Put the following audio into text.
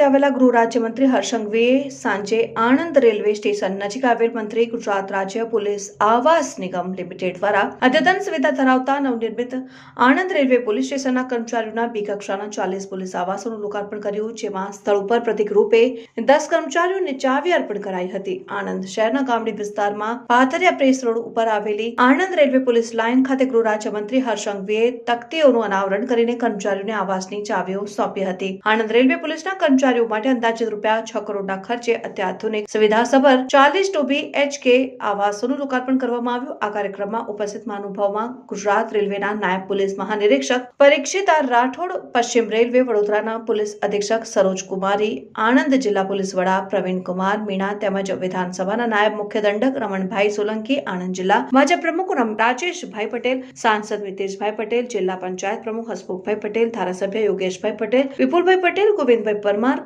આવેલા ગૃહ રાજ્યમંત્રી હર્ષ સંઘવીએ સાંજે આણંદ રેલવે સ્ટેશન નજીક આવેલ મંત્રી ગુજરાત રાજ્ય પોલીસ આવાસ નિગમ લિમિટેડ દ્વારા અદ્યતન સુવિધા ધરાવતા નવનિર્મિત આણંદ રેલવે પોલીસ સ્ટેશનના કર્મચારીઓના બી કક્ષાના 40 પોલીસ આવાસોનું લોકાર્પણ કર્યું, જેમાં સ્થળ ઉપર પ્રતિક રૂપે 10 કર્મચારીઓને ચાવી અર્પણ કરાઈ હતી। આણંદ શહેરના ગામડી વિસ્તારમાં પાથરિયા પ્રેસ રોડ ઉપર આવેલી આણંદ રેલવે પોલીસ લાઇન ખાતે ગૃહ રાજ્યમંત્રી હર્ષ સંઘવીએ તકતીઓનું અનાવરણ કરીને કર્મચારીઓને આવાસની ચાવીઓ સોંપી હતી। આણંદ રેલવે પોલીસના કર્મચારીઓ માટે અંદાજિત ₹6 કરોડના ખર્ચે અત્યાધુનિક સુવિધાસભર 40 2BHK આવાસોનું લોકાર્પણ કરવામાં આવ્યું। આ કાર્યક્રમમાં ઉપસ્થિત મહાનુભાવોમાં ગુજરાત રેલવેના નાયબ પોલીસ મહાનિરીક્ષક પરીક્ષિત આર રાઠોડ, પશ્ચિમ રેલવે વડોદરાના પોલીસ અધિક્ષક સરોજ કુમારી, આણંદ જિલ્લા પોલીસ વડા પ્રવીણ કુમાર મીણા તેમજ વિધાનસભાના નાયબ મુખ્ય દંડક રમણભાઈ સોલંકી, આણંદ જિલ્લા ભાજપ પ્રમુખ રાજેશભાઈ પટેલ, સાંસદ મિતેશભાઈ પટેલ, જિલ્લા પંચાયત પ્રમુખ હસમુખભાઈ પટેલ, ધારાસભ્ય યોગેશભાઈ પટેલ, વિપુલભાઈ પટેલ, ગોવિંદભાઈ પરમાર,